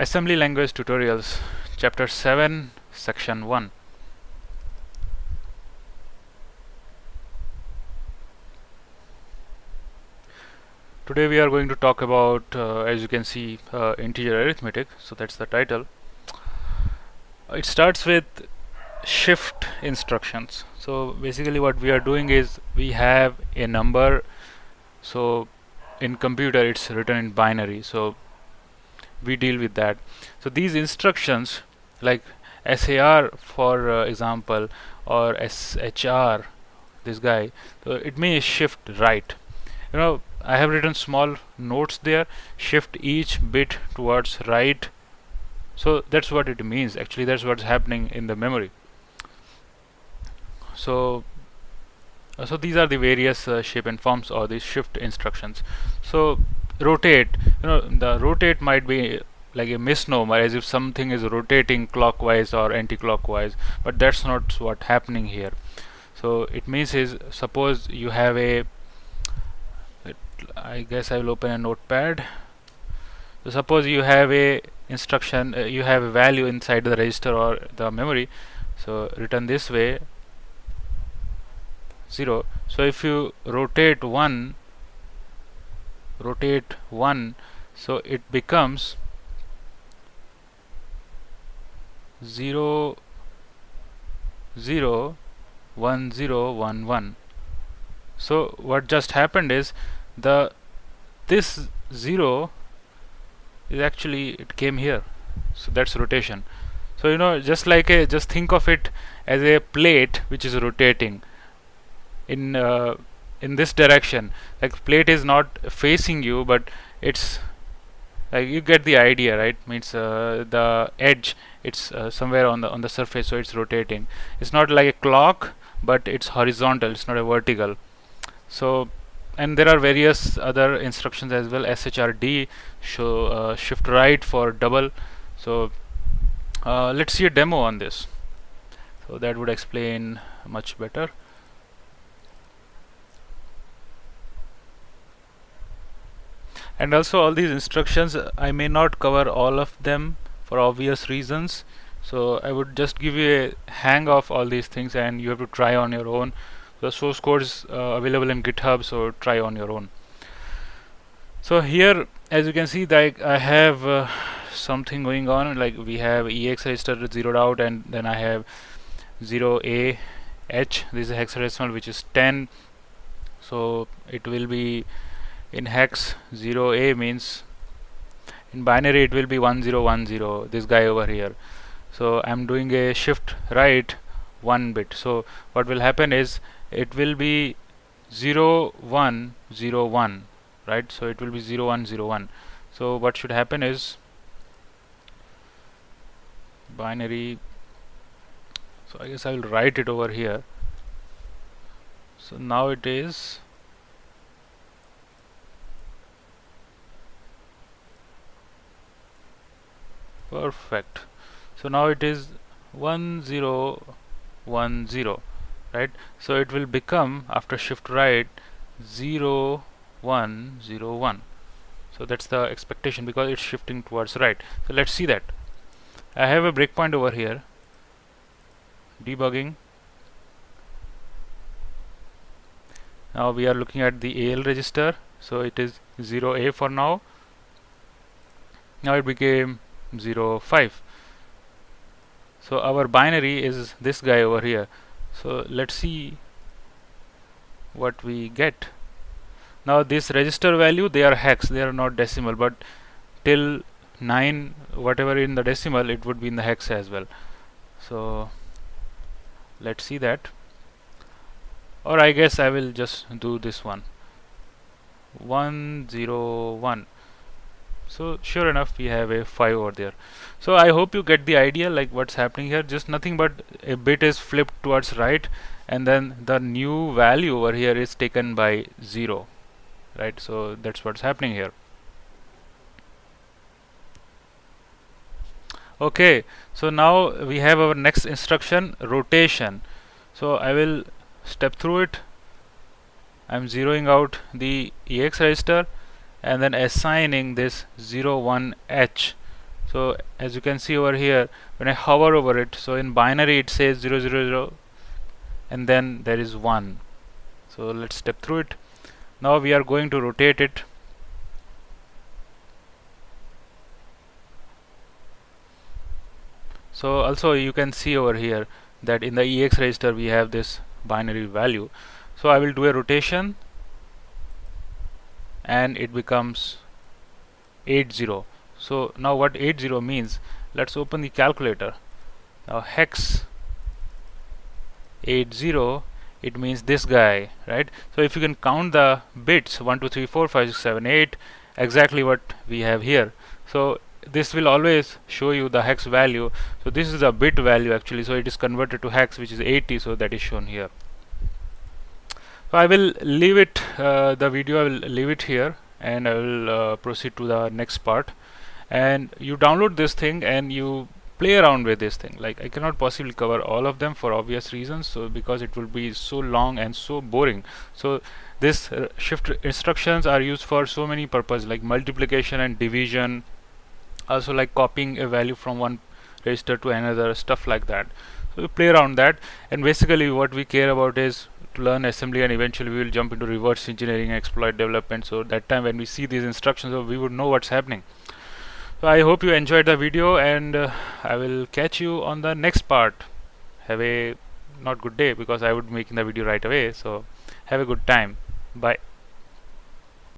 Assembly Language Tutorials, Chapter 7, Section 1. Today we are going to talk about, as you can see, integer arithmetic. So that's the title. It starts with shift instructions. So basically what we are doing is we have a number. So in computer it's written in binary. So we deal with that. So these instructions like SAR for example, or SHR, this guy, so it may shift right. I have written small notes there, shift each bit towards right. So that's what it means. Actually that's what's happening in the memory. So these are the various shape and forms or the shift instructions. So rotate, the rotate might be like a misnomer, as if something is rotating clockwise or anti-clockwise, but that's not what happening here. So it means is, suppose you have a, I guess I will open a notepad. So suppose you have a instruction, you have a value inside the register or the memory, so written this way, 0. So if you rotate 1, so it becomes 0 0 1 0 1 1. So what just happened is this 0 is actually, it came here. So that's rotation. So just think of it as a plate which is rotating in this direction. Like plate is not facing you, but it's like, you get the idea, right? Means the edge, it's somewhere on the surface, so it's rotating. It's not like a clock, but it's horizontal, it's not a vertical. So, and there are various other instructions as well. SHRD, show shift right for double. So let's see a demo on this, so that would explain much better. And also all these instructions, I may not cover all of them for obvious reasons, so I would just give you a hang of all these things and you have to try on your own. The source code is available in GitHub, so try on your own. So here, as you can see, that I have something going on. Like we have EX register zeroed out, and then I have 0AH. This is hexadecimal, which is 10. So it will be in hex. 0A means in binary it will be 1010. This guy over here. So I'm doing a shift right 1 bit. So what will happen is, it will be 0101, right? So it will be 0101. So what should happen is binary. So I guess I will write it over here. So now it is perfect. So now it is 1010, right? So it will become, after shift right, 0101. So that's the expectation, because it's shifting towards right. So let's see that. I have a breakpoint over here. Debugging. Now we are looking at the AL register. So it is 0A for now. Now it became 05. So our binary is this guy over here. So let's see what we get. Now this register value, they are hex, they are not decimal, but till 9, whatever in the decimal, it would be in the hex as well. So let's see that. Or I guess I will just do this one, 101. So sure enough, we have a 5 over there. So I hope you get the idea, like what's happening here. Just nothing but a bit is flipped towards right, and then the new value over here is taken by 0, right? So that's what's happening here. Okay, so now we have our next instruction, rotation. So I will step through it. I'm zeroing out the EX register and then assigning this 01H So as you can see over here, when I hover over it, so in binary it says 0 0 0 and then there is 1. So let's step through it. Now we are going to rotate it. So also you can see over here that in the EX register we have this binary value. So I will do a rotation and it becomes 80. So now what 80 means, let's open the calculator. Now hex 80, it means this guy, right? So if you can count the bits 1 2 3 4 5 6 7 8, exactly what we have here. So this will always show you the hex value. So this is a bit value actually, so it is converted to hex, which is 80, so that is shown here. So I will leave it, the video I will leave it here, and I will proceed to the next part. And you download this thing and you play around with this thing. Like, I cannot possibly cover all of them for obvious reasons, so because it will be so long and so boring. So this shift instructions are used for so many purposes, like multiplication and division, also like copying a value from one register to another, stuff like that. So we play around that, and basically what we care about is to learn assembly, and eventually we will jump into reverse engineering and exploit development. So that time when we see these instructions, we would know what's happening. So I hope you enjoyed the video, and I will catch you on the next part. Have a not good day, because I would be making the video right away. So have a good time. Bye.